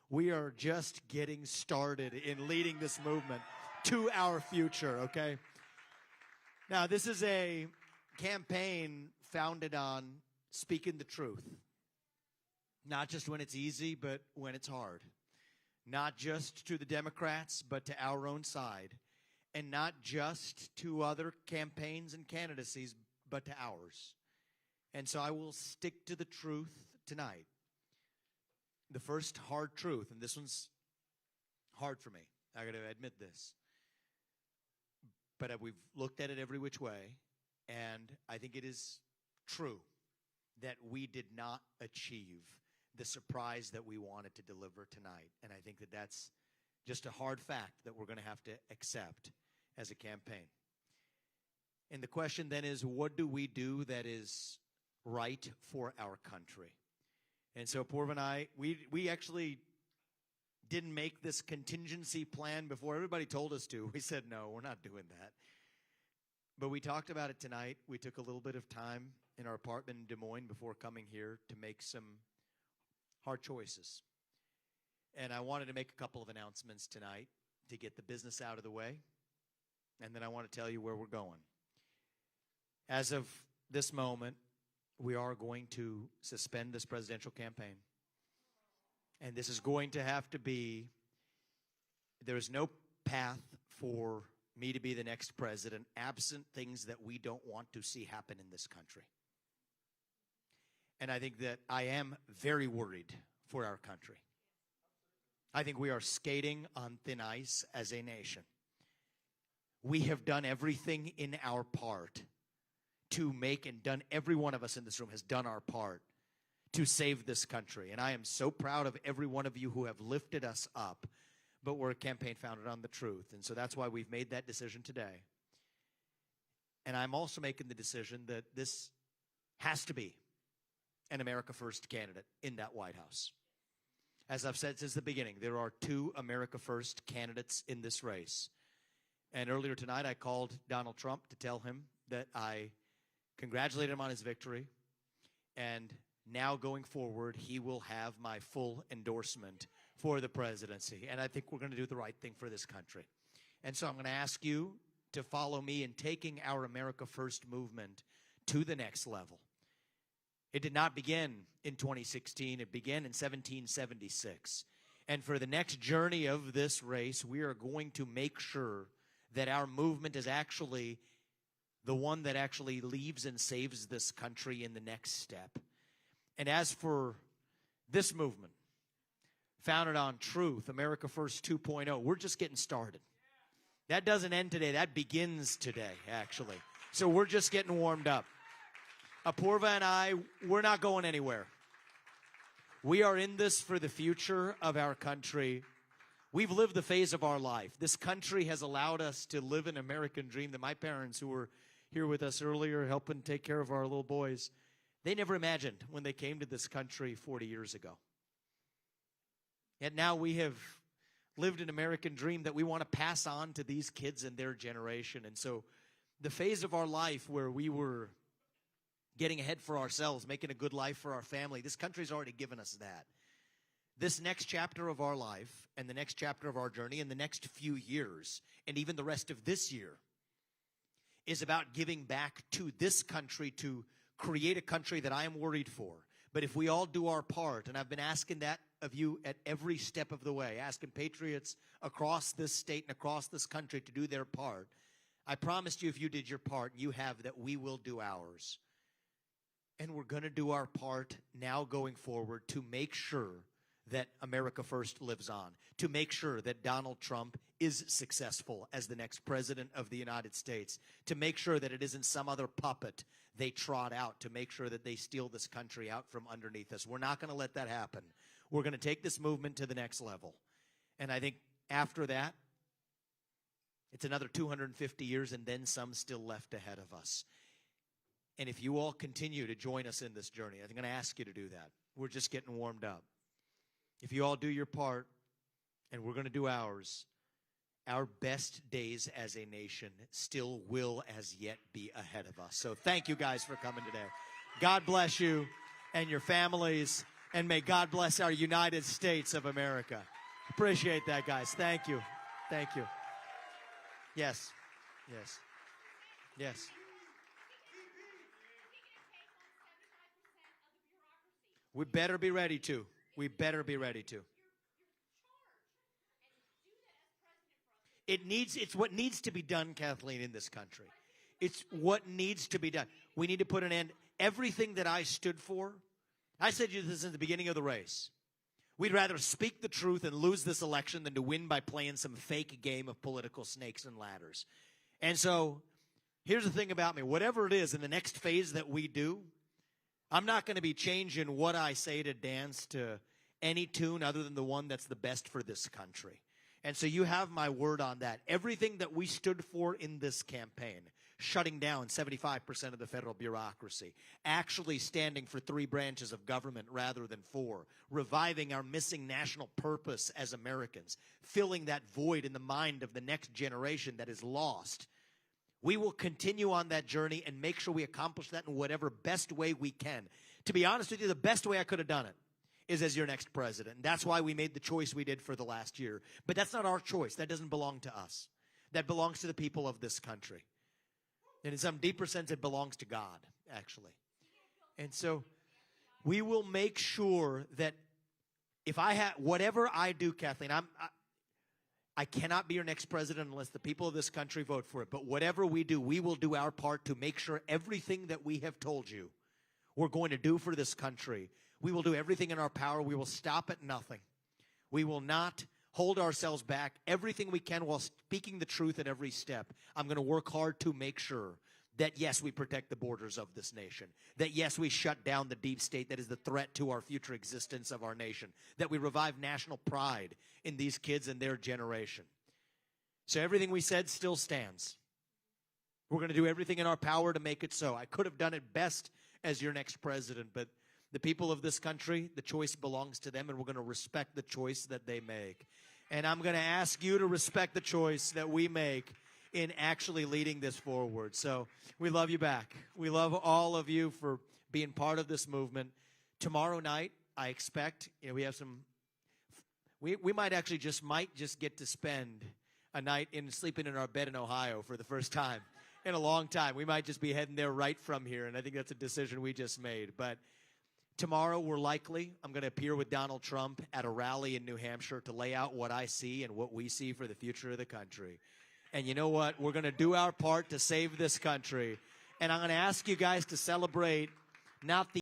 We are just getting started in leading this movement to our future, okay? Now, this is a campaign founded on speaking the truth. Not just when it's easy, but when it's hard. Not just to the Democrats, but to our own side. And not just to other campaigns and candidacies, but to ours. And so I will stick to the truth tonight. The first hard truth, and this one's hard for me. I got to admit this. But we've looked at it every which way, and I think it is true that we did not achieve the surprise that we wanted to deliver tonight. And I think that that's just a hard fact that we're going to have to accept as a campaign. And the question then is, what do we do that is right for our country? And so Purva and I, we actually didn't make this contingency plan before everybody told us to. We said, no, we're not doing that. But we talked about it tonight. We took a little bit of time in our apartment in Des Moines before coming here to make some hard choices. And I wanted to make a couple of announcements tonight to get the business out of the way. And then I want to tell you where we're going. As of this moment, we are going to suspend this presidential campaign. And this is going to have to be, there is no path for me to be the next president absent things that we don't want to see happen in this country. And I think that I am very worried for our country. I think we are skating on thin ice as a nation. We have done everything in our part to make, and done, every one of us in this room has done our part to save this country. And I am so proud of every one of you who have lifted us up. But we're a campaign founded on the truth. And so that's why we've made that decision today. And I'm also making the decision that this has to be an America First candidate in that White House. As I've said since the beginning, there are two America First candidates in this race. And earlier tonight, I called Donald Trump to tell him that I congratulated him on his victory. And now going forward, he will have my full endorsement for the presidency. And I think we're going to do the right thing for this country. And so I'm going to ask you to follow me in taking our America First movement to the next level. It did not begin in 2016. It began in 1776. And for the next journey of this race, we are going to make sure that our movement is actually the one that actually leaves and saves this country in the next step. And as for this movement, founded on truth, America First 2.0, we're just getting started. That doesn't end today. That begins today, actually. So we're just getting warmed up. Apurva and I, we're not going anywhere. We are in this for the future of our country. We've lived the phase of our life. This country has allowed us to live an American dream that my parents, who were here with us earlier, helping take care of our little boys, they never imagined when they came to this country 40 years ago. And now we have lived an American dream that we want to pass on to these kids and their generation. And so the phase of our life where we were getting ahead for ourselves, making a good life for our family, this country's already given us that. This next chapter of our life and the next chapter of our journey and the next few years and even the rest of this year is about giving back to this country to create a country that I am worried for. But if we all do our part, and I've been asking that of you at every step of the way, asking patriots across this state and across this country to do their part, I promised you if you did your part, you have, that we will do ours. And we're going to do our part now going forward to make sure that America First lives on, to make sure that Donald Trump is successful as the next president of the United States, to make sure that it isn't some other puppet they trot out to make sure that they steal this country out from underneath us. We're not going to let that happen. We're going to take this movement to the next level. And I think after that, it's another 250 years and then some still left ahead of us. And if you all continue to join us in this journey, I'm going to ask you to do that. We're just getting warmed up. If you all do your part, and we're going to do ours, our best days as a nation still will as yet be ahead of us. So thank you guys for coming today. God bless you and your families. And may God bless our United States of America. Appreciate that, guys. Thank you. Thank you. Yes. Yes. Yes. We better be ready to. We better be ready to. It's what needs to be done, Kathleen, in this country. It's what needs to be done. We need to put an end. Everything that I stood for, I said to you this at the beginning of the race. We'd rather speak the truth and lose this election than to win by playing some fake game of political snakes and ladders. And so, here's the thing about me. Whatever it is in the next phase that we do, I'm not going to be changing what I say to dance to any tune other than the one that's the best for this country. And so you have my word on that. Everything that we stood for in this campaign, shutting down 75% of the federal bureaucracy, actually standing for 3 branches of government rather than 4, reviving our missing national purpose as Americans, filling that void in the mind of the next generation that is lost. We will continue on that journey and make sure we accomplish that in whatever best way we can. To be honest with you, the best way I could have done it is as your next president. And that's why we made the choice we did for the last year. But that's not our choice. That doesn't belong to us. That belongs to the people of this country. And in some deeper sense, it belongs to God, actually. And so we will make sure that if I have, whatever I do, Kathleen, I cannot be your next president unless the people of this country vote for it. But whatever we do, we will do our part to make sure everything that we have told you we're going to do for this country, we will do everything in our power. We will stop at nothing. We will not hold ourselves back. Everything we can while speaking the truth at every step. I'm going to work hard to make sure that, yes, we protect the borders of this nation. That, yes, we shut down the deep state that is the threat to our future existence of our nation. That we revive national pride in these kids and their generation. So everything we said still stands. We're going to do everything in our power to make it so. I could have done it best as your next president, but the people of this country, the choice belongs to them, and we're going to respect the choice that they make. And I'm going to ask you to respect the choice that we make in actually leading this forward. So we love you back. We love all of you for being part of this movement. Tomorrow night, I expect, we have some, we might actually just get to spend a night sleeping in our bed in Ohio for the first time in a long time. We might just be heading there right from here, and I think that's a decision we just made. But tomorrow, I'm going to appear with Donald Trump at a rally in New Hampshire to lay out what I see and what we see for the future of the country. And you know what? We're going to do our part to save this country. And I'm going to ask you guys to celebrate not the